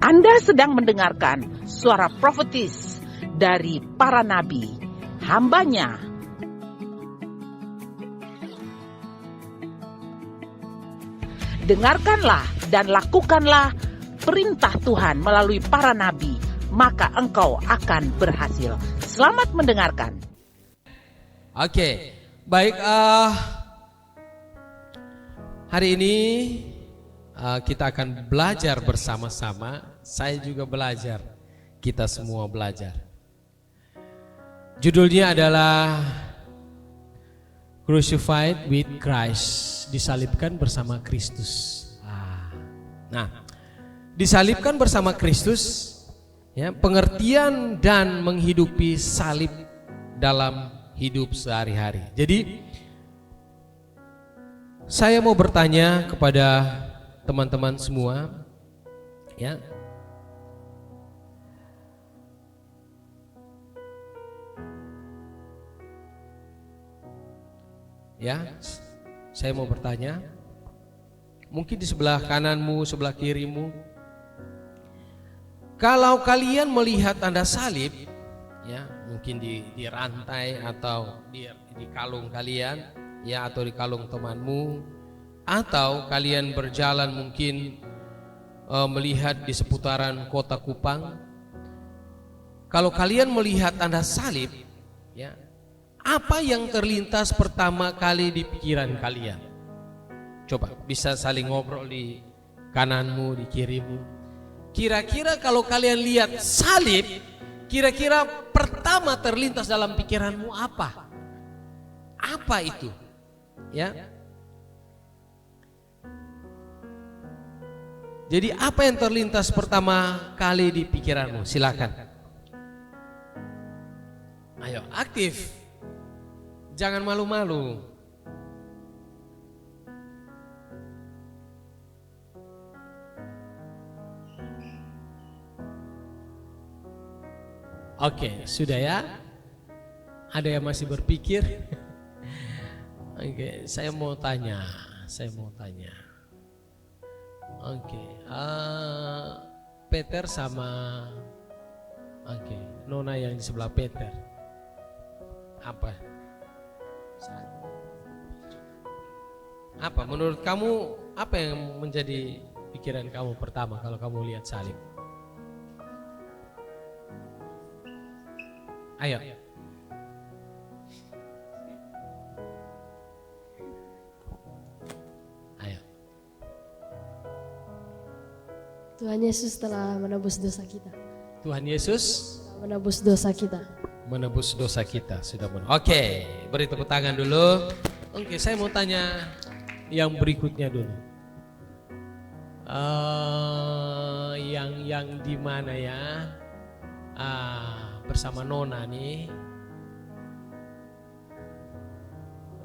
Anda sedang mendengarkan suara profetis dari para nabi, hambanya. Dengarkanlah dan lakukanlah perintah Tuhan melalui para nabi, maka engkau akan berhasil. Selamat mendengarkan. Oke, baik. Hari ini kita akan belajar bersama-sama. Saya juga belajar, kita semua belajar. Judulnya adalah Crucified with Christ, disalibkan bersama Kristus. Nah, disalibkan bersama Kristus, ya, pengertian dan menghidupi salib dalam hidup sehari-hari. Jadi saya mau bertanya kepada teman-teman semua, ya. Ya, saya mau bertanya. Mungkin di sebelah kananmu, sebelah kirimu. Kalau kalian melihat tanda salib, ya, mungkin di rantai atau di kalung kalian, ya, atau di kalung temanmu, atau kalian berjalan mungkin melihat di seputaran kota Kupang. Kalau kalian melihat tanda salib, ya, apa yang terlintas pertama kali di pikiran kalian? Coba bisa saling ngobrol di kananmu, di kirimu. Kira-kira kalau kalian lihat salib, kira-kira pertama terlintas dalam pikiranmu apa? Apa itu? Ya. Jadi apa yang terlintas pertama kali di pikiranmu? Silakan. Ayo, aktif. Jangan malu-malu. Oke, sudah ya? Ada yang masih berpikir? Oke, saya mau tanya. Oke, Peter sama Nona yang di sebelah Peter. Apa? Apa menurut kamu, apa yang menjadi pikiran kamu pertama kalau kamu lihat salib? Ayo. Tuhan Yesus telah menebus dosa kita. Tuhan Yesus Menebus dosa kita. menebus dosa kita sudah Oke, beri tepuk tangan dulu. Oke, saya mau tanya yang berikutnya dulu. Yang di mana ya? Bersama Nona nih.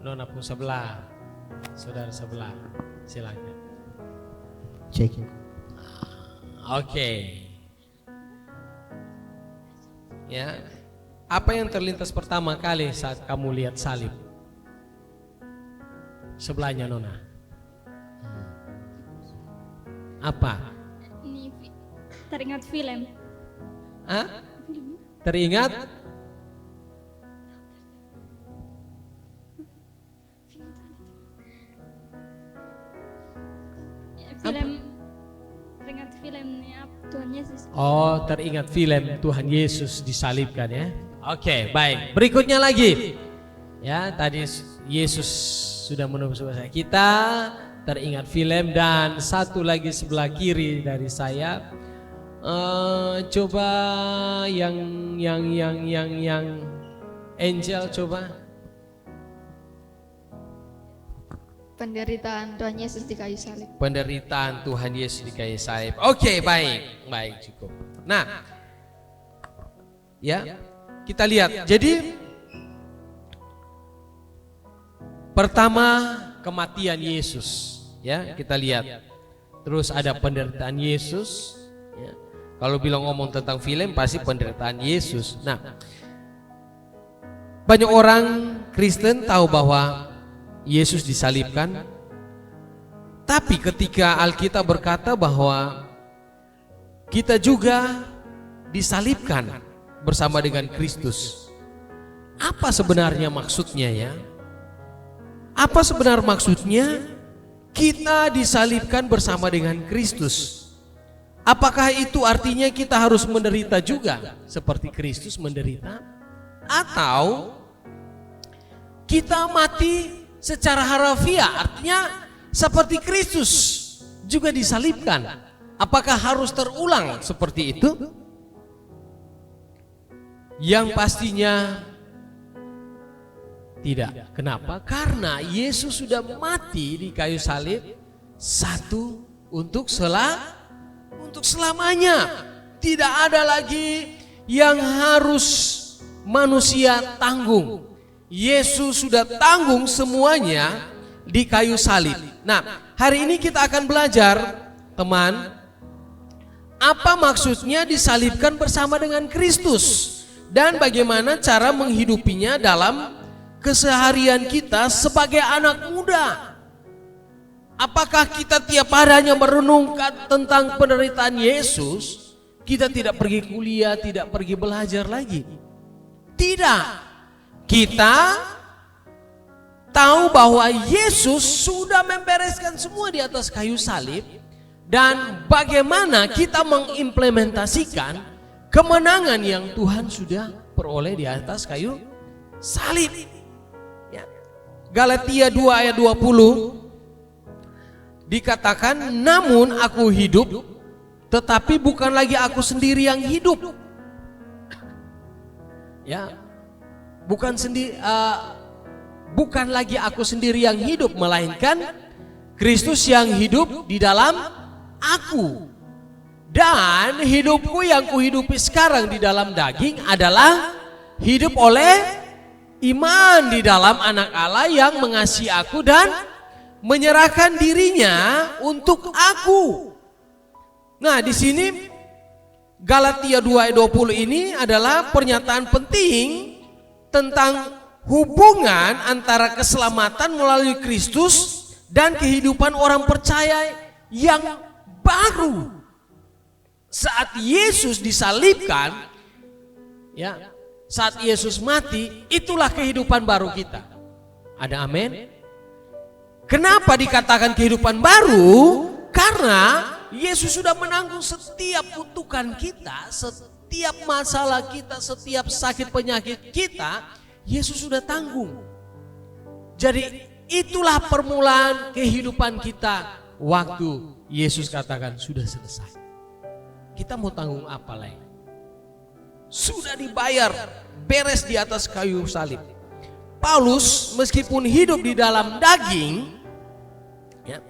Nona pun sebelah, saudara sebelah, silakan. Cek. Oke. Ya. Apa yang terlintas pertama kali saat kamu lihat salib? Sebelahnya Nona. Apa? Ini teringat film. Hah? Teringat? Teringat filmnya Tuhan Yesus. Oh, teringat film Tuhan Yesus disalibkan ya. Oke, baik. Berikutnya lagi. Ya, tadi Yesus sudah menebus dosa kita, teringat film, dan satu lagi sebelah kiri dari saya. Coba yang Angel coba. Penderitaan Tuhan Yesus di kayu salib. Penderitaan Tuhan Yesus di kayu salib. Oke, baik cukup. Nah, ya, kita lihat. Jadi pertama kematian Yesus, ya, kita lihat. Terus ada penderitaan Yesus. Ya. Kalau bilang ngomong tentang film pasti penderitaan Yesus. Nah, banyak orang Kristen tahu bahwa Yesus disalibkan, tapi ketika Alkitab berkata bahwa kita juga disalibkan bersama dengan Kristus. Apa sebenarnya maksudnya ya? Apa sebenarnya maksudnya kita disalibkan bersama dengan Kristus? Apakah itu artinya kita harus menderita juga seperti Kristus menderita? Atau kita mati secara harafiah, artinya seperti Kristus juga disalibkan? Apakah harus terulang seperti itu? Yang pastinya tidak. Kenapa? Karena Yesus sudah mati di kayu salib satu untuk selamanya. Tidak ada lagi yang harus manusia tanggung. Yesus sudah tanggung semuanya di kayu salib. Nah, hari ini kita akan belajar, teman, apa maksudnya disalibkan bersama dengan Kristus dan bagaimana cara menghidupinya dalam keseharian kita sebagai anak muda. Apakah kita tiap hari hanya merenungkan tentang penderitaan Yesus, kita tidak pergi kuliah, tidak pergi belajar lagi? Tidak. Kita tahu bahwa Yesus sudah membereskan semua di atas kayu salib, dan bagaimana kita mengimplementasikan kemenangan yang Tuhan sudah peroleh di atas kayu salib. Ya. Galatia 2 ayat 20 dikatakan, namun aku hidup, tetapi bukan lagi aku sendiri yang hidup. Ya, bukan lagi aku sendiri yang hidup, melainkan Kristus yang hidup di dalam aku. Dan hidupku yang kuhidupi sekarang di dalam daging adalah hidup oleh iman di dalam Anak Allah yang mengasihi aku dan menyerahkan dirinya untuk aku. Nah, di sini Galatia 2 ayat 20 ini adalah pernyataan penting tentang hubungan antara keselamatan melalui Kristus dan kehidupan orang percaya yang baru. Saat Yesus disalibkan, ya, saat Yesus mati, itulah kehidupan baru kita. Ada amin? Kenapa dikatakan kehidupan baru? Karena Yesus sudah menanggung setiap kutukan kita, setiap masalah kita, setiap sakit penyakit kita, Yesus sudah tanggung. Jadi itulah permulaan kehidupan kita waktu Yesus katakan sudah selesai. Kita mau tanggung apa lagi? Sudah dibayar, beres di atas kayu salib. Paulus meskipun hidup di dalam daging, ya,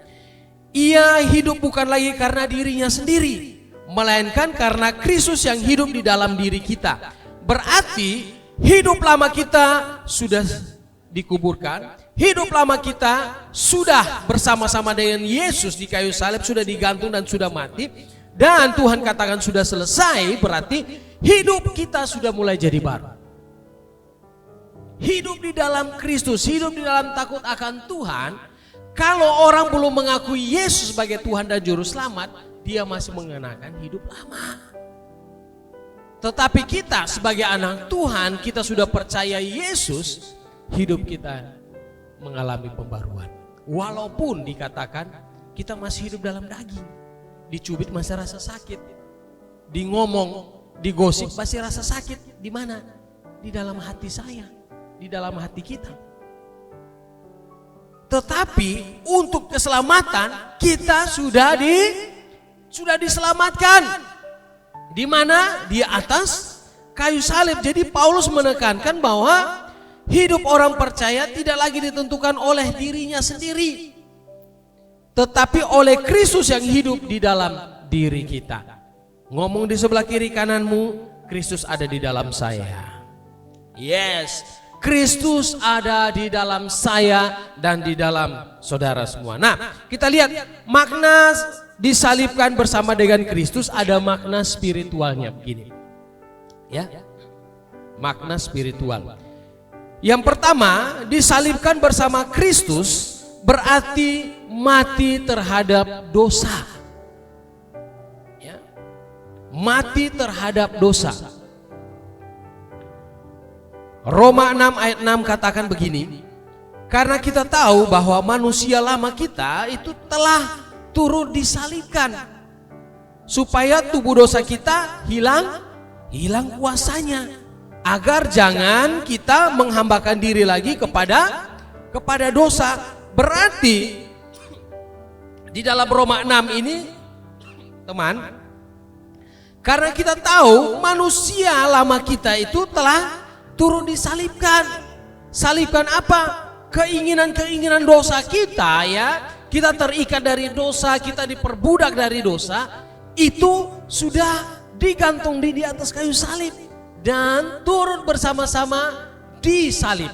ia hidup bukan lagi karena dirinya sendiri, melainkan karena Kristus yang hidup di dalam diri kita. Berarti hidup lama kita sudah dikuburkan, hidup lama kita sudah bersama-sama dengan Yesus di kayu salib, sudah digantung dan sudah mati. Dan Tuhan katakan sudah selesai, berarti hidup kita sudah mulai jadi baru. Hidup di dalam Kristus, hidup di dalam takut akan Tuhan. Kalau orang belum mengakui Yesus sebagai Tuhan dan Juru Selamat, dia masih mengenakan hidup lama. Tetapi kita sebagai anak Tuhan, kita sudah percaya Yesus, hidup kita mengalami pembaruan. Walaupun dikatakan kita masih hidup dalam daging. Dicubit masih rasa sakit, di ngomong, digosip masih rasa sakit. Di mana? Di dalam hati saya, di dalam hati kita. Tetapi untuk keselamatan kita sudah diselamatkan. Di mana? Di atas kayu salib. Jadi Paulus menekankan bahwa hidup orang percaya tidak lagi ditentukan oleh dirinya sendiri, tetapi oleh Kristus yang hidup di dalam diri kita. Ngomong di sebelah kiri kananmu, Kristus ada di dalam saya. Yes, Kristus ada di dalam saya dan di dalam saudara semua. Nah, kita lihat makna disalibkan bersama dengan Kristus, ada makna spiritualnya begini. Ya. Makna spiritual. Yang pertama, disalibkan bersama Kristus berarti mati terhadap dosa. Ya. mati terhadap dosa. Roma 6 ayat 6 katakan begini, karena kita tahu bahwa manusia lama kita itu telah turut disalibkan supaya tubuh dosa kita hilang kuasanya, agar jangan kita menghambakan diri lagi kepada dosa. Berarti di dalam Roma 6 ini, teman, karena kita tahu manusia lama kita itu telah turut disalibkan. Salibkan apa? Keinginan-keinginan dosa kita, ya. Kita terikat dari dosa, kita diperbudak dari dosa, itu sudah digantung di atas kayu salib dan turut bersama-sama disalib.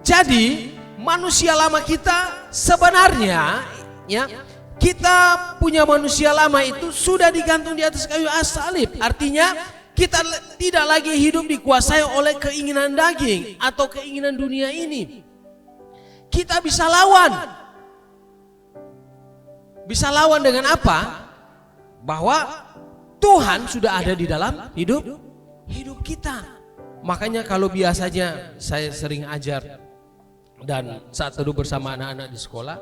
Jadi manusia lama kita sebenarnya, ya, kita punya manusia lama itu sudah digantung di atas kayu salib. Artinya kita tidak lagi hidup dikuasai oleh keinginan daging atau keinginan dunia ini. Kita bisa lawan. Bisa lawan dengan apa? Bahwa Tuhan sudah ada di dalam hidup kita. Makanya kalau biasanya saya sering ajar dan saat teduh bersama anak-anak di sekolah,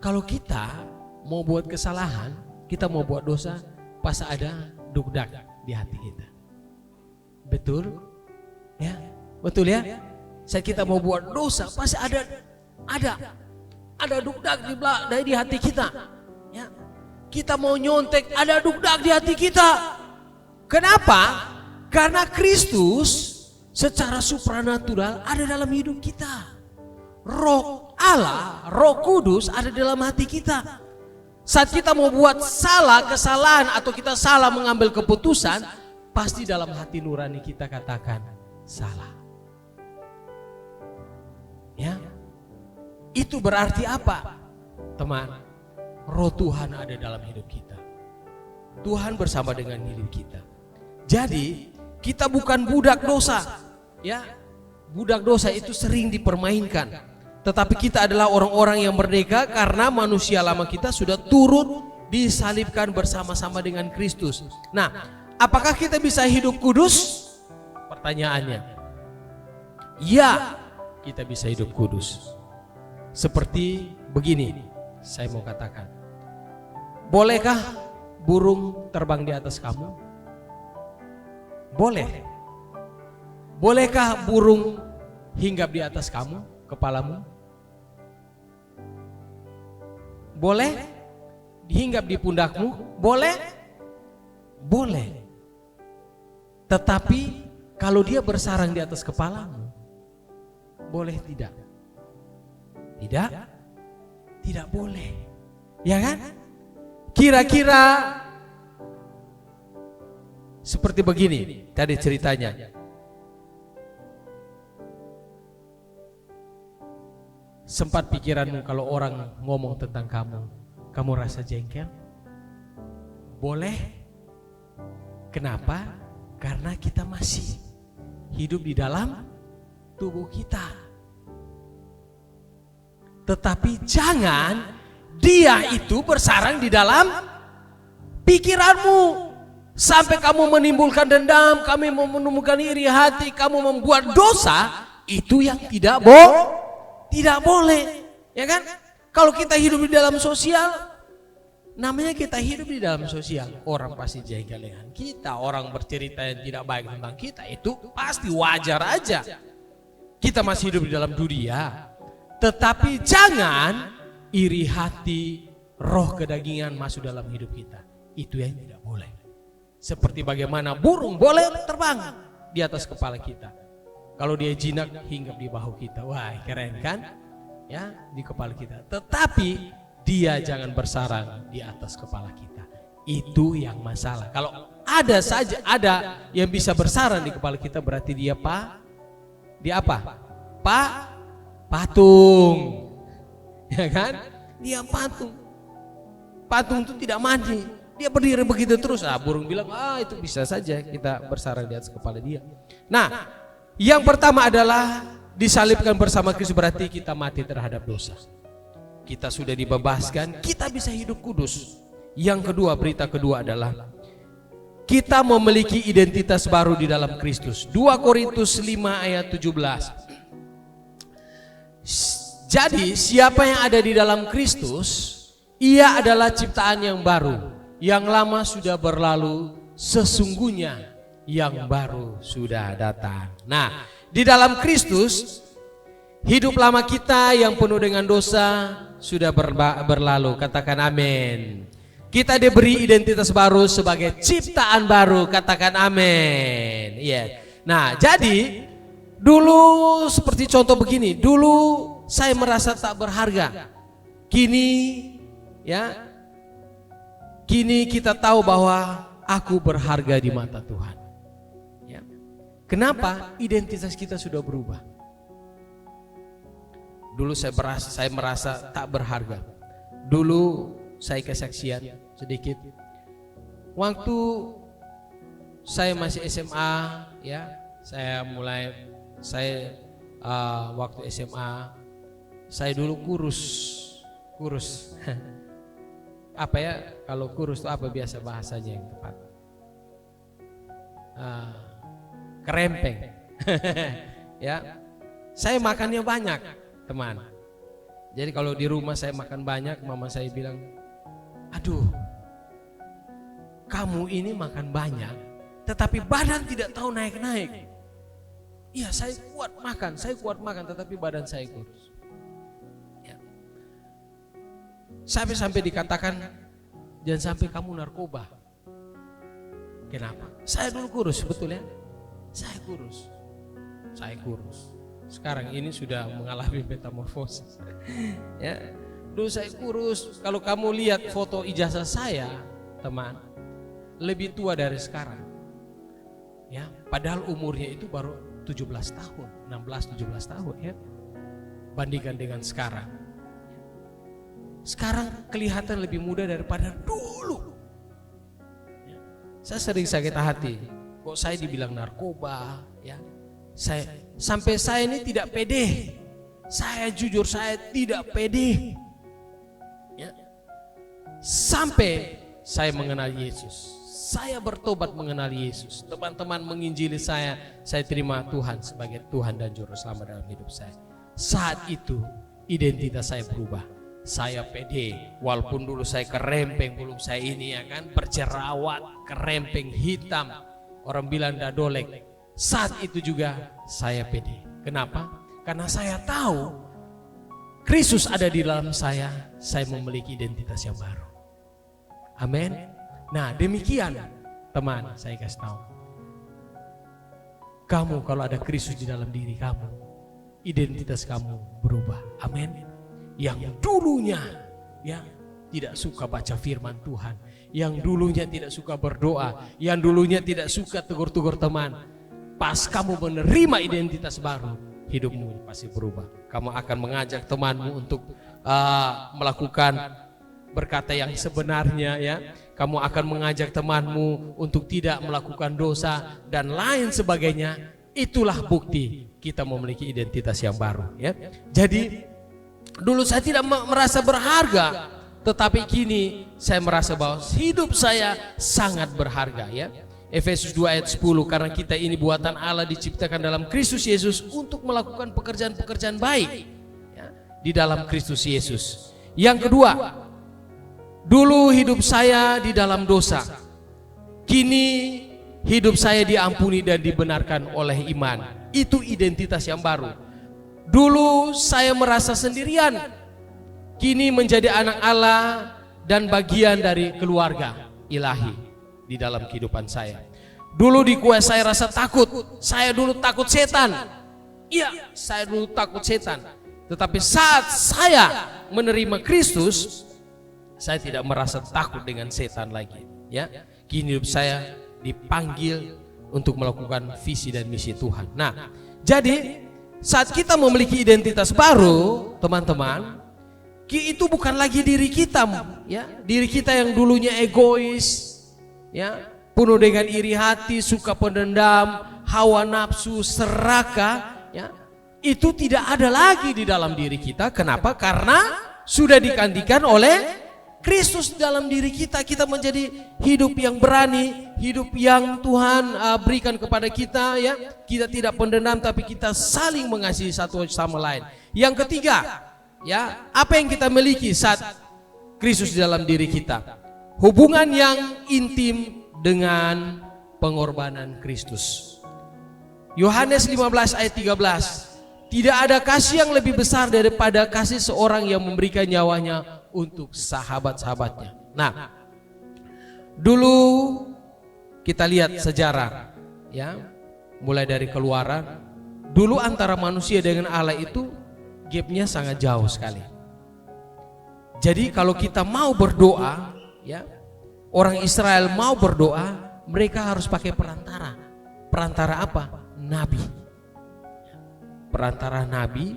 kalau kita mau buat kesalahan, kita mau buat dosa, pasti ada dugdak di hati kita. Betul? Ya, betul ya? Saat kita mau buat dosa, pasti ada dugdak di hati kita. Ya. Kita mau nyontek, ada dugdak di hati kita. Kenapa? Karena Kristus secara supranatural ada dalam hidup kita. Roh Allah, Roh Kudus ada dalam hati kita. Saat kita mau buat kesalahan atau kita salah mengambil keputusan, pasti dalam hati nurani kita katakan salah. Ya, itu berarti apa, teman? Roh Tuhan ada dalam hidup kita. Tuhan bersama dengan hidup kita. Jadi kita bukan budak dosa. Ya, budak dosa itu sering dipermainkan. Tetapi kita adalah orang-orang yang merdeka karena manusia lama kita sudah turut disalibkan bersama-sama dengan Kristus. Nah, apakah kita bisa hidup kudus? Pertanyaannya. Ya, kita bisa hidup kudus. Seperti begini, saya mau katakan. Bolehkah burung terbang di atas kamu? Boleh. Bolehkah burung hinggap di atas kamu, kepalamu? Boleh? Hinggap di pundakmu? Boleh? Boleh. Tetapi kalau dia bersarang di atas kepalamu, boleh tidak? Tidak? Tidak boleh. Ya kan? Kira-kira seperti begini tadi ceritanya. Sempat pikiranmu kalau orang ngomong tentang kamu rasa jengkel? Boleh. Kenapa? Karena kita masih hidup di dalam tubuh kita. Tetapi jangan dia itu bersarang di dalam pikiranmu. Sampai kamu menimbulkan dendam, kamu menemukan iri hati, kamu membuat dosa, itu yang tidak boleh, ya kan? Kalau kita hidup di dalam sosial, namanya kita hidup di dalam sosial, orang pasti jengkel dengan kita, orang bercerita yang tidak baik tentang kita, itu pasti wajar aja. Kita masih hidup di dalam dunia, tetapi jangan iri hati, roh kedagingan masuk dalam hidup kita. Itu yang tidak boleh. Seperti bagaimana burung boleh terbang di atas kepala kita. Kalau dia jinak hinggap di bahu kita, wah keren kan? Ya, di kepala kita. Tetapi dia jangan bersarang di atas kepala kita. Itu yang masalah. Kalau ada yang bisa bersarang di kepala kita, berarti dia patung. Ya kan? Dia patung. Patung itu tidak mandi. Dia berdiri begitu terus. Burung bilang, itu bisa saja kita bersarang di atas kepala dia. Nah, yang pertama adalah disalibkan bersama Kristus, berarti kita mati terhadap dosa. Kita sudah dibebaskan, kita bisa hidup kudus. Yang kedua, berita kedua adalah kita memiliki identitas baru di dalam Kristus. 2 Korintus 5 ayat 17. Jadi siapa yang ada di dalam Kristus, ia adalah ciptaan yang baru. Yang lama sudah berlalu, sesungguhnya yang baru sudah datang. Nah, di dalam Kristus, hidup lama kita yang penuh dengan dosa sudah berlalu. Katakan amin. Kita diberi identitas baru sebagai ciptaan baru. Katakan amin. Iya. Nah, jadi dulu seperti contoh begini. Dulu saya merasa tak berharga. Kini kita tahu bahwa aku berharga di mata Tuhan. Ya. Kenapa? Identitas kita sudah berubah. Dulu saya merasa tak berharga. Dulu saya kesaksian sedikit. Waktu saya masih SMA, ya, waktu SMA, saya dulu kurus. Apa ya, kalau kurus itu apa biasa bahasanya yang tepat? Kerempeng. Ya, saya makannya banyak, teman. Jadi kalau di rumah saya makan banyak, mama saya bilang, aduh, kamu ini makan banyak, tetapi badan tidak tahu naik-naik. Iya, saya kuat makan, tetapi badan saya kurus. Ya. Sampai dikatakan, jangan sampai kamu narkoba. Kenapa? Saya dulu kurus, betul ya? Saya kurus. Sekarang ini sudah mengalami metamorfosis. Ya, dulu saya kurus. Kalau kamu lihat foto ijazah saya, teman, lebih tua dari sekarang. Ya, padahal umurnya itu baru 17 tahun, 16-17 tahun ya. Bandingkan dengan sekarang. Sekarang kelihatan lebih muda daripada dulu. Ya. Saya sering sakit hati. Kok saya dibilang narkoba, ya. Saya ini tidak pede. Saya jujur, saya tidak pede. Ya. Sampai saya mengenal Yesus. Saya bertobat mengenal Yesus. Teman-teman menginjili saya terima Tuhan sebagai Tuhan dan Juru Selamat dalam hidup saya. Saat itu identitas saya berubah. Saya pede, walaupun dulu saya kerempeng, belum saya ini ya kan, berjerawat, kerempeng hitam. Orang bilang dadolek. Saat itu juga saya pede. Kenapa? Karena saya tahu Kristus ada di dalam saya memiliki identitas yang baru. Amin. Nah, demikian teman, saya kasih tahu. Kamu kalau ada Kristus di dalam diri kamu, identitas kamu berubah. Amin. Yang dulunya ya tidak suka baca firman Tuhan, yang dulunya tidak suka berdoa, yang dulunya tidak suka tegur-tegur teman, pas kamu menerima identitas baru, hidupmu pasti berubah. Kamu akan mengajak temanmu untuk melakukan berkata yang sebenarnya ya. Kamu akan mengajak temanmu untuk tidak melakukan dosa dan lain sebagainya. Itulah bukti kita memiliki identitas yang baru ya. Jadi dulu saya tidak merasa berharga, tetapi kini saya merasa bahwa hidup saya sangat berharga ya. Efesus 2 ayat 10, karena kita ini buatan Allah diciptakan dalam Kristus Yesus untuk melakukan pekerjaan-pekerjaan baik ya, di dalam Kristus Yesus. Yang kedua, dulu hidup saya di dalam dosa, kini hidup saya diampuni dan dibenarkan oleh iman. Itu identitas yang baru. Dulu saya merasa sendirian, kini menjadi anak Allah dan bagian dari keluarga ilahi di dalam kehidupan saya. Dulu dikuasai rasa takut, saya dulu takut setan. Iya, saya dulu takut setan. Tetapi saat saya menerima Kristus, saya tidak merasa takut dengan setan lagi. Ya, kini hidup saya dipanggil untuk melakukan visi dan misi Tuhan. Nah, jadi saat kita memiliki identitas baru, teman-teman, itu bukan lagi diri kita, ya, diri kita yang dulunya egois, ya, penuh dengan iri hati, suka pendendam, hawa nafsu, serakah, ya, itu tidak ada lagi di dalam diri kita. Kenapa? Karena sudah digantikan oleh Kristus dalam diri kita, kita menjadi hidup yang berani, hidup yang Tuhan berikan kepada kita, ya. Kita tidak pendendam, tapi kita saling mengasihi satu sama lain. Yang ketiga, ya, apa yang kita miliki saat Kristus di dalam diri kita? Hubungan yang intim dengan pengorbanan Kristus. Yohanes 15 ayat 13. Tidak ada kasih yang lebih besar daripada kasih seorang yang memberikan nyawanya untuk sahabat-sahabatnya. Nah, dulu kita lihat sejarah, ya, mulai dari Keluaran. Dulu antara manusia dengan Allah itu gapnya sangat jauh sekali. Jadi kalau kita mau berdoa, ya, orang Israel mau berdoa, mereka harus pakai perantara. Perantara apa? Nabi. Perantara nabi,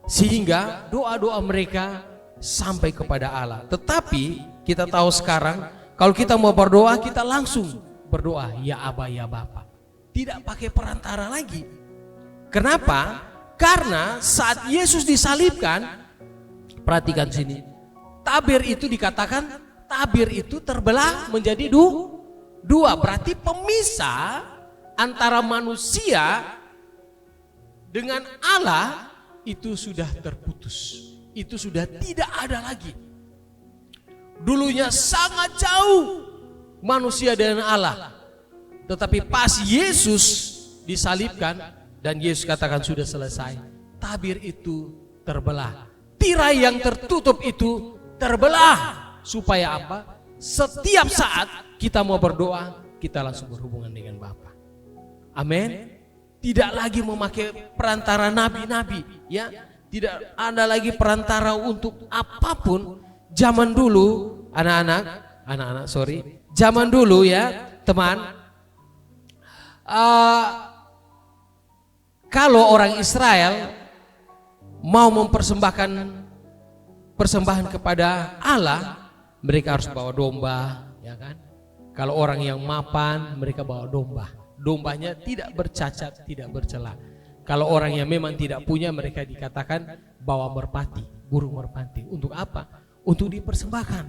sehingga doa-doa mereka sampai kepada Allah. Tetapi kita tahu sekarang, kalau kita mau berdoa, kita langsung berdoa, ya Aba, ya Bapa. Tidak pakai perantara lagi. Kenapa? Karena saat Yesus disalibkan, perhatikan sini, tabir itu dikatakan, tabir itu terbelah menjadi dua. Berarti pemisah antara manusia dengan Allah itu sudah terputus. Itu sudah tidak ada lagi. Dulunya sangat jauh manusia dengan Allah. Tetapi pas Yesus disalibkan dan Yesus katakan sudah selesai, tabir itu terbelah. Tirai yang tertutup itu terbelah. Supaya apa? Setiap saat kita mau berdoa, kita langsung berhubungan dengan Bapa. Amin. Tidak lagi memakai perantara nabi-nabi, ya. Tidak ada lagi perantara untuk apapun. Zaman dulu, anak-anak, zaman dulu, ya, teman. Kalau orang Israel mau mempersembahkan persembahan kepada Allah, mereka harus bawa domba, ya kan? Kalau orang yang mapan, mereka bawa domba. Dombanya tidak bercacat, tidak bercela. Kalau orang yang memang tidak punya, mereka dikatakan bawa merpati, burung merpati. Untuk apa? Untuk dipersembahkan.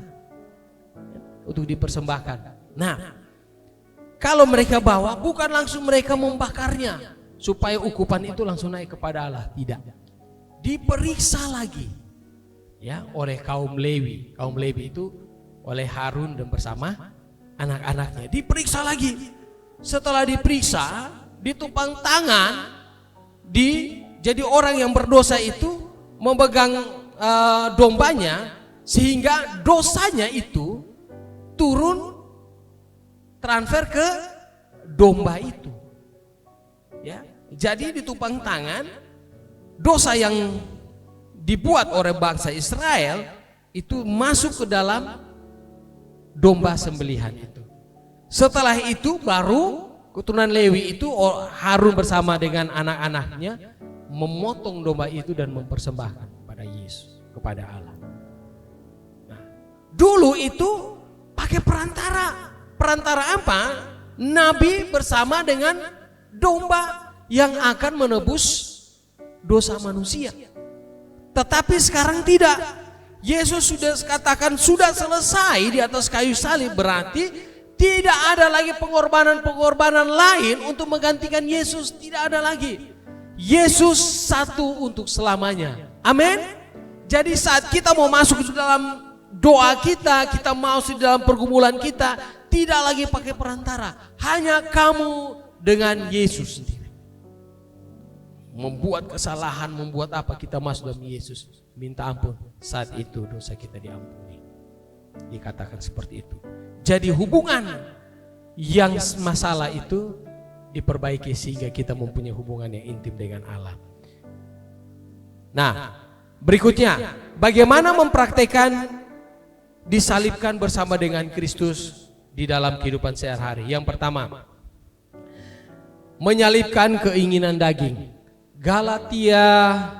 Untuk dipersembahkan. Nah, kalau mereka bawa, bukan langsung mereka membakarnya supaya ukupan itu langsung naik kepada Allah. Tidak. Diperiksa lagi, ya, oleh kaum Lewi. Kaum Lewi itu oleh Harun dan bersama anak-anaknya. Diperiksa lagi. Setelah diperiksa, ditumpang tangan, jadi orang yang berdosa itu memegang dombanya, sehingga dosanya itu turun transfer ke domba itu. Ya, jadi ditumpang tangan, dosa yang dibuat oleh bangsa Israel itu masuk ke dalam domba sembelihan itu. Setelah itu baru keturunan Lewi itu, Harun bersama dengan anak-anaknya memotong domba itu dan mempersembahkan kepada Yesus, kepada Allah. Nah, dulu itu pakai perantara. Perantara apa? Nabi bersama dengan domba yang akan menebus dosa manusia. Tetapi sekarang tidak. Yesus sudah katakan sudah selesai di atas kayu salib, berarti tidak ada lagi pengorbanan-pengorbanan lain untuk menggantikan Yesus. Tidak ada lagi. Yesus satu untuk selamanya. Amin. Jadi saat kita mau masuk ke dalam doa kita, kita masuk di dalam pergumulan kita, tidak lagi pakai perantara. Hanya kamu dengan Yesus sendiri. Membuat kesalahan, membuat apa, kita masuk dalam Yesus. Minta ampun. Saat itu dosa kita diampuni. Dikatakan seperti itu. Jadi hubungan yang masalah itu diperbaiki sehingga kita mempunyai hubungan yang intim dengan Allah. Nah, berikutnya, bagaimana mempraktekkan disalibkan bersama dengan Kristus di dalam kehidupan sehari-hari? Yang pertama, menyalibkan keinginan daging. Galatia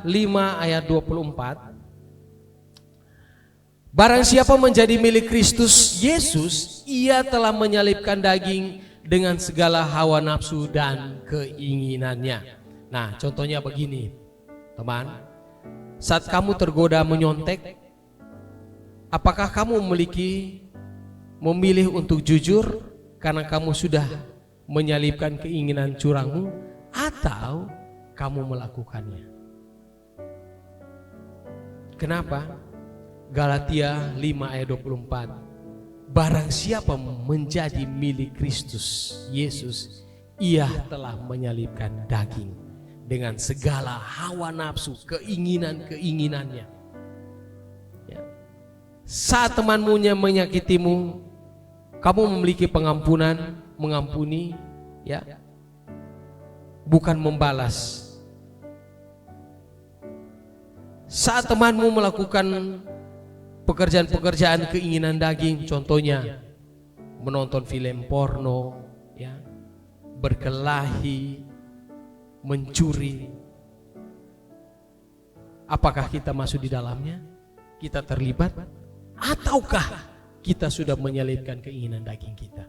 5 ayat 24. Barang siapa menjadi milik Kristus Yesus, ia telah menyalibkan daging dengan segala hawa nafsu dan keinginannya. Nah, contohnya begini, teman. Saat kamu tergoda menyontek, Apakah kamu memilih untuk jujur karena kamu sudah menyalibkan keinginan curangmu, atau kamu melakukannya? Kenapa? Galatia 5 ayat 24. Barang siapa menjadi milik Kristus Yesus, ia telah menyalibkan daging dengan segala hawa nafsu, keinginan-keinginannya. Ya. Saat temanmu menyakitimu, kamu memiliki pengampunan, mengampuni, ya, bukan membalas. Saat temanmu melakukan pekerjaan-pekerjaan keinginan daging, contohnya menonton film porno, ya, berkelahi, mencuri, apakah kita masuk di dalamnya? Kita terlibat? Ataukah kita sudah menyalibkan keinginan daging kita?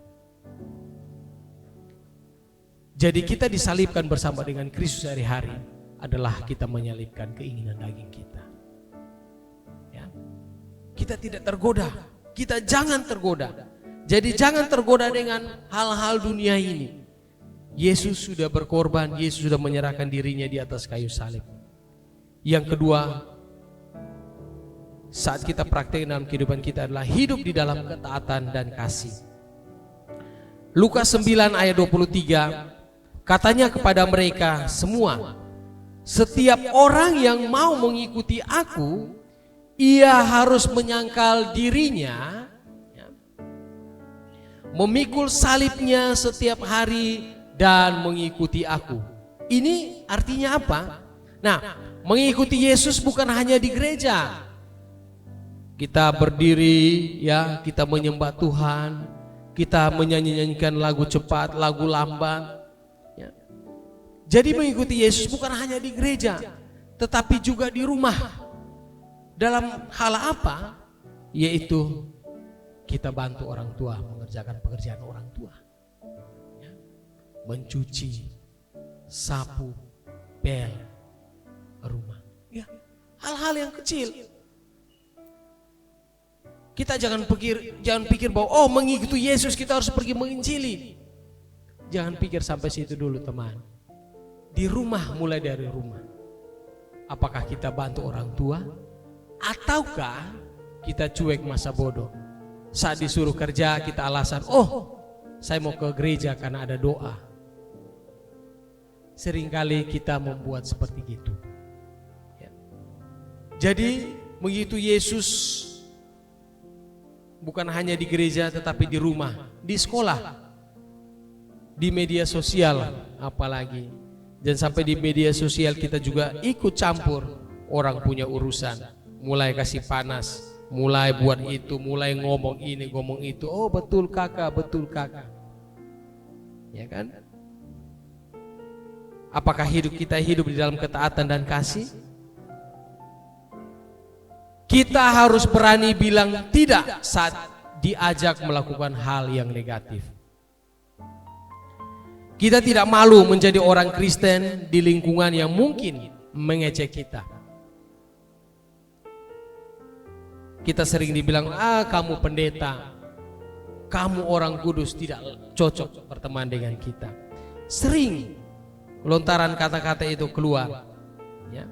Jadi kita disalibkan bersama dengan Kristus hari-hari adalah kita menyalibkan keinginan daging kita. Ya. Kita tidak tergoda, kita jangan tergoda. Jadi jangan tergoda dengan hal-hal dunia ini. Yesus sudah berkorban, Yesus sudah menyerahkan dirinya di atas kayu salib. Yang kedua, saat kita praktek dalam kehidupan kita adalah hidup di dalam ketaatan dan kasih. Lukas 9 ayat 23, katanya kepada mereka semua, setiap orang yang mau mengikuti aku, ia harus menyangkal dirinya, memikul salibnya setiap hari dan mengikuti aku. Ini artinya apa? Nah, mengikuti Yesus bukan hanya di gereja. Kita berdiri, ya, kita menyembah Tuhan, kita menyanyikan lagu cepat, lagu lambat. Ya. Jadi mengikuti Yesus bukan hanya di gereja, tetapi juga di rumah. Dalam hal apa? Yaitu kita bantu orang tua mengerjakan pekerjaan orang tua, ya. Mencuci, sapu, pel rumah, ya, hal-hal yang kecil. Kita jangan pikir bahwa oh mengikuti Yesus kita harus pergi menginjili. Jangan pikir sampai situ dulu, teman. Di rumah, mulai dari rumah. Apakah kita bantu orang tua? Ataukah kita cuek masa bodoh? Saat disuruh kerja kita alasan, oh saya mau ke gereja karena ada doa. Seringkali kita membuat seperti itu, ya. Jadi mengikuti Yesus bukan hanya di gereja tetapi di rumah, di sekolah, di media sosial apalagi. Dan sampai di media sosial kita juga ikut campur orang punya urusan, mulai kasih panas, mulai buat itu, mulai ngomong ini, ngomong itu. Oh betul kakak, betul kakak. Ya kan? Apakah kita hidup di dalam ketaatan dan kasih? Kita harus berani bilang tidak saat diajak melakukan hal yang negatif. Kita tidak malu menjadi orang Kristen di lingkungan yang mungkin mengejek kita. Kita sering dibilang, kamu pendeta, kamu orang kudus, tidak cocok berteman dengan kita. Sering lontaran kata-kata itu keluar, ya.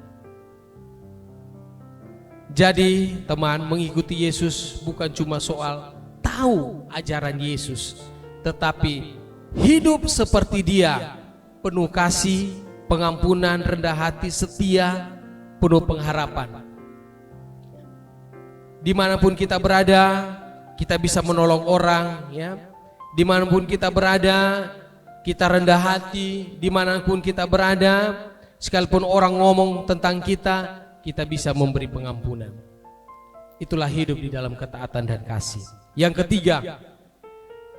Jadi teman, mengikuti Yesus bukan cuma soal tahu ajaran Yesus, tetapi hidup seperti Dia, penuh kasih, pengampunan, rendah hati, setia, penuh pengharapan. Dimanapun kita berada, kita bisa menolong orang, ya. Dimanapun kita berada, kita rendah hati. Dimanapun kita berada, sekalipun orang ngomong tentang kita, kita bisa memberi pengampunan. Itulah hidup di dalam ketaatan dan kasih. Yang ketiga,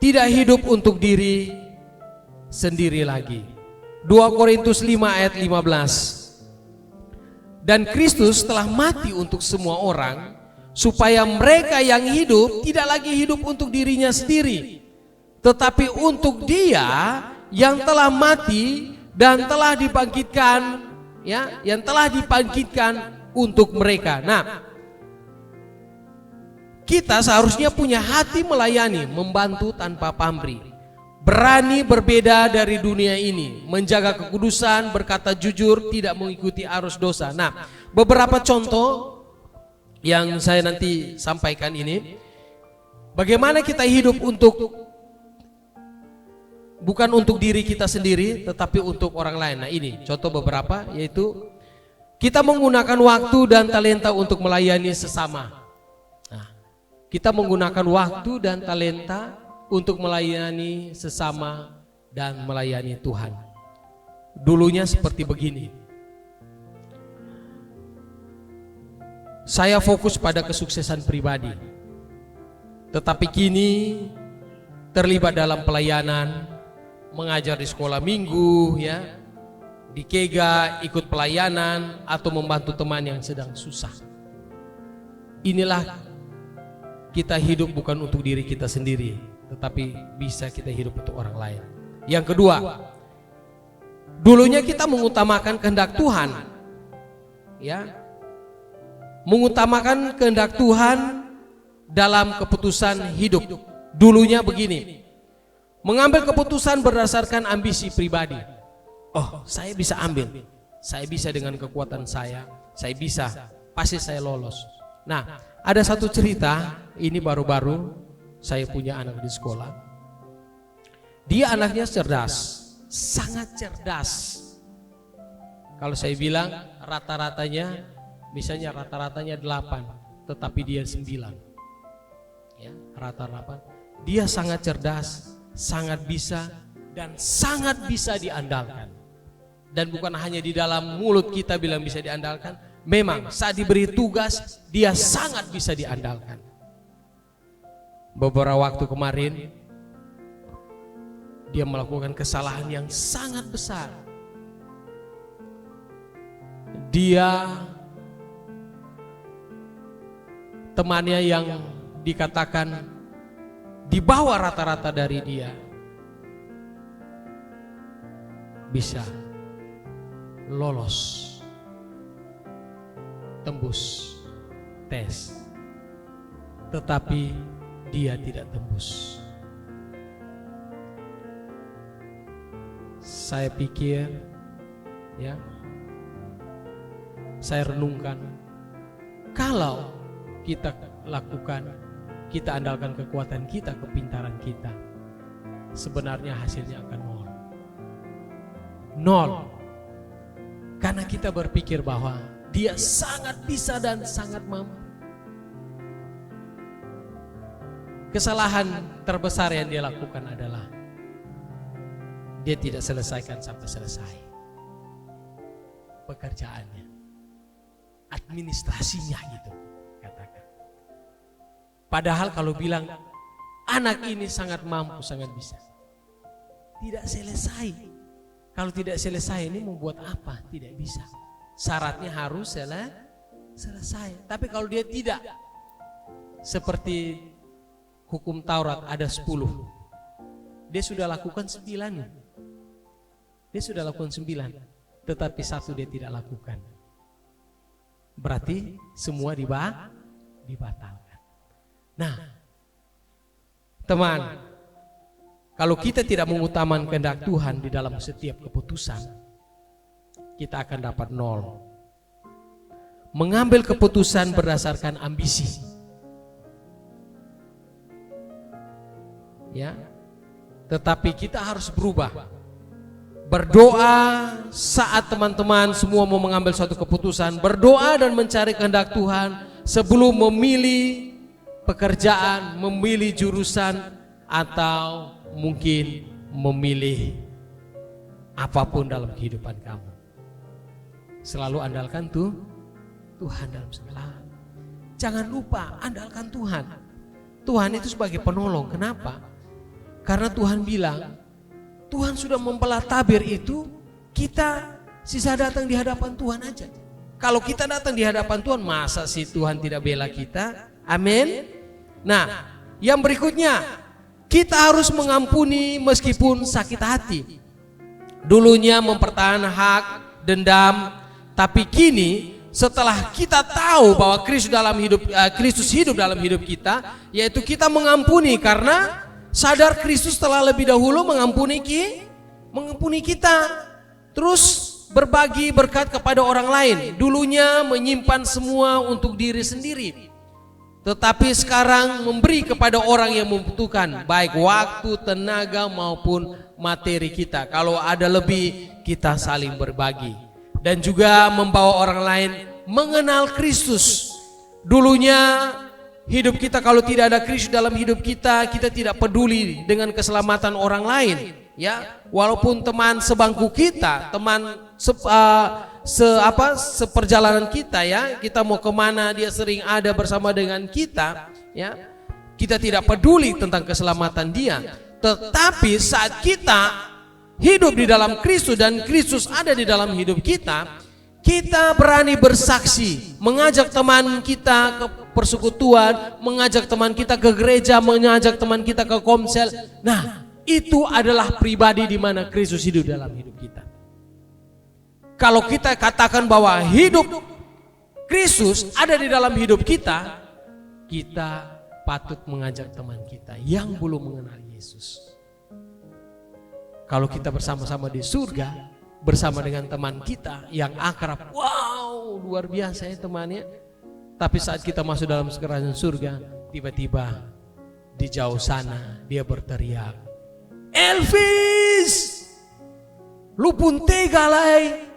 tidak hidup untuk diri sendiri lagi. 2 Korintus 5 ayat 15. Dan Kristus telah mati untuk semua orang, supaya mereka yang hidup tidak lagi hidup untuk dirinya sendiri, tetapi untuk Dia yang telah mati dan telah dibangkitkan, ya, yang telah dibangkitkan untuk mereka. Nah, kita seharusnya punya hati melayani, membantu tanpa pamrih, berani berbeda dari dunia ini, menjaga kekudusan, berkata jujur, tidak mengikuti arus dosa. Nah, beberapa contoh yang saya nanti sampaikan ini, bagaimana kita hidup bukan untuk diri kita sendiri, tetapi untuk orang lain. Nah, ini contoh beberapa, yaitu kita menggunakan waktu dan talenta untuk melayani sesama. Nah, kita menggunakan waktu dan talenta untuk melayani sesama dan melayani Tuhan. Dulunya seperti begini. Saya fokus pada kesuksesan pribadi. Tetapi kini terlibat dalam pelayanan, mengajar di sekolah minggu, ya, di Kega, ikut pelayanan atau membantu teman yang sedang susah. Inilah kita hidup bukan untuk diri kita sendiri, tetapi bisa kita hidup untuk orang lain. Yang kedua, dulunya kita mengutamakan kehendak Tuhan, ya, mengutamakan kehendak Tuhan dalam keputusan hidup. Dulunya begini, mengambil keputusan berdasarkan ambisi pribadi. Oh, saya bisa ambil, saya bisa dengan kekuatan saya bisa, pasti saya lolos. Nah, ada satu cerita, ini baru-baru saya punya anak di sekolah. Dia anaknya cerdas, sangat cerdas. Kalau saya bilang rata-ratanya, misalnya rata-ratanya 8, tetapi dia 9. Ya, rata-rata. Dia sangat cerdas, sangat bisa, dan sangat bisa diandalkan. Dan bukan hanya di dalam mulut kita bilang bisa diandalkan, memang saat diberi tugas dia sangat bisa diandalkan. Beberapa waktu kemarin dia melakukan kesalahan yang sangat besar. Dia temannya yang dikatakan di bawah rata-rata dari dia bisa lolos, tembus tes, tetapi dia tidak tembus. Saya pikir, ya, saya renungkan, kalau kita lakukan, kita andalkan kekuatan kita, kepintaran kita, sebenarnya hasilnya akan nol. Karena kita berpikir bahwa dia sangat bisa dan sangat mampu. Kesalahan terbesar yang dia lakukan adalah dia tidak selesaikan sampai selesai pekerjaannya, administrasinya gitu, katakan. Padahal kalau bilang anak ini sangat mampu, sangat bisa, tidak selesai. Kalau tidak selesai ini membuat apa? Tidak bisa. Syaratnya harus selesai. Tapi kalau dia tidak, seperti hukum Taurat ada 10, dia sudah lakukan 9. Dia sudah lakukan 9, tetapi 1 dia tidak lakukan. Berarti semua dibatalkan. Nah, teman, kalau kita tidak mengutamakan kehendak Tuhan di dalam setiap keputusan, kita akan dapat 0. Mengambil keputusan berdasarkan ambisi, ya. Tetapi kita harus berubah. Berdoa saat teman-teman semua mau mengambil suatu keputusan, berdoa dan mencari kehendak Tuhan sebelum memilih pekerjaan, memilih jurusan, atau mungkin memilih apapun dalam kehidupan kamu. Selalu andalkan Tuhan dalam segala hal. Jangan lupa andalkan Tuhan. Tuhan itu sebagai penolong. Kenapa? Karena Tuhan bilang, Tuhan sudah membelah tabir itu, kita sisa datang di hadapan Tuhan aja. Kalau kita datang di hadapan Tuhan, masa sih Tuhan tidak bela kita? Amin. Nah, yang berikutnya, kita harus mengampuni meskipun sakit hati. Dulunya mempertahankan hak, dendam, tapi kini setelah kita tahu bahwa Kristus hidup dalam hidup kita, yaitu kita mengampuni karena sadar Kristus telah lebih dahulu mengampuni kita. Terus berbagi berkat kepada orang lain. Dulunya menyimpan semua untuk diri sendiri, tetapi sekarang memberi kepada orang yang membutuhkan, baik waktu, tenaga maupun materi kita. Kalau ada lebih, kita saling berbagi. Dan juga membawa orang lain mengenal Kristus. Dulunya hidup kita kalau tidak ada Kristus dalam hidup kita, kita tidak peduli dengan keselamatan orang lain. Ya, walaupun teman sebangku kita, teman seperjalanan kita, ya, kita mau kemana dia sering ada bersama dengan kita, ya, kita tidak peduli tentang keselamatan dia. Tetapi saat kita hidup di dalam Kristus dan Kristus ada di dalam hidup kita, kita berani bersaksi, mengajak teman kita ke persekutuan, mengajak teman kita ke gereja, mengajak teman kita ke komsel. Nah, itu adalah pribadi di mana Kristus hidup dalam hidup kita. Kalau kita katakan bahwa hidup Kristus ada di dalam hidup kita, kita patut mengajak teman kita yang belum mengenal Yesus. Kalau kita bersama-sama di surga, bersama dengan teman kita yang akrab, wow, luar biasa ya temannya. Tapi saat kita masuk dalam kerajaan surga, tiba-tiba di jauh sana dia berteriak, Elvis, lu pun tega lai,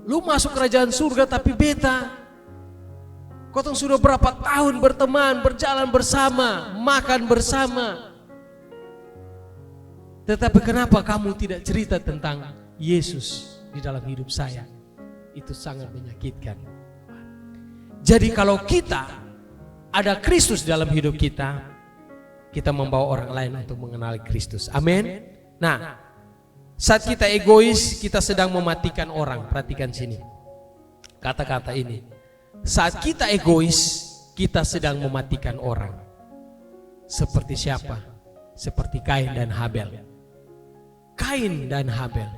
lu masuk kerajaan surga tapi beta. Kotong sudah berapa tahun berteman, berjalan bersama, makan bersama. Tetapi kenapa kamu tidak cerita tentang Yesus di dalam hidup saya? Itu sangat menyakitkan. Jadi kalau kita ada Kristus dalam hidup kita, kita membawa orang lain untuk mengenali Kristus. Amin. Nah, saat kita egois, kita sedang mematikan orang. Perhatikan sini kata-kata ini. Saat kita egois, kita sedang mematikan orang. Seperti siapa? Seperti Kain dan Habel. Kain dan Habel.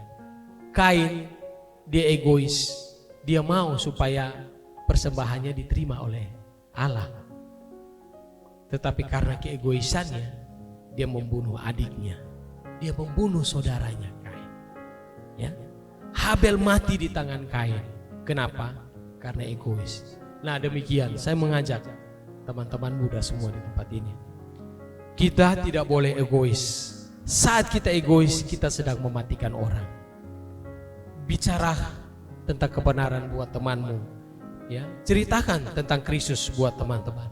Kain dia egois, dia mau supaya persembahannya diterima oleh Allah. Tetapi karena keegoisannya, dia membunuh adiknya, dia membunuh saudaranya Kain. Ya, Habel mati di tangan Kain. Kenapa? Karena egois. Nah demikian, saya mengajak teman-teman muda semua di tempat ini, kita tidak boleh egois. Saat kita egois, kita sedang mematikan orang. Bicara tentang kebenaran buat temanmu, ya, ceritakan tentang Kristus buat teman-teman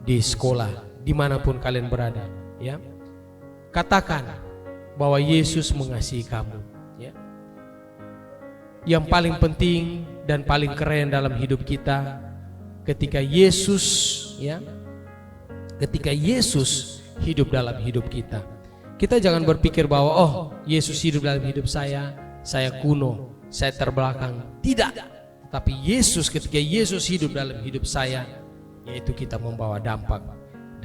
di sekolah, dimanapun kalian berada, ya. Katakan bahwa Yesus mengasihi kamu, ya. Yang paling penting dan paling keren dalam hidup kita, ketika Yesus, ya, ketika Yesus hidup dalam hidup kita. Kita jangan berpikir bahwa oh, Yesus hidup dalam hidup saya kuno, saya terbelakang. Tidak. Tapi Yesus, ketika Yesus hidup dalam hidup saya, yaitu kita membawa dampak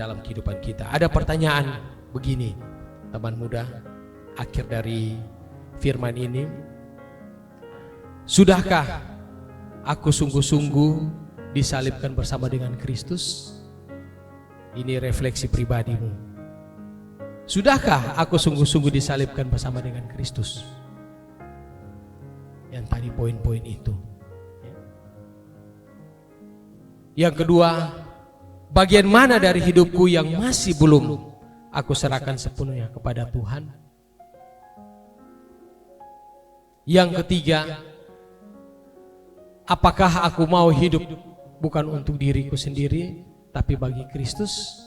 dalam kehidupan kita. Ada pertanyaan begini, teman muda, akhir dari firman ini. Sudahkah aku sungguh-sungguh disalibkan bersama dengan Kristus? Ini refleksi pribadimu. Sudahkah aku sungguh-sungguh disalibkan bersama dengan Kristus? Yang tadi poin-poin itu. Yang kedua, bagian mana dari hidupku yang masih belum aku serahkan sepenuhnya kepada Tuhan? Yang ketiga, apakah aku mau hidup bukan untuk diriku sendiri, tapi bagi Kristus?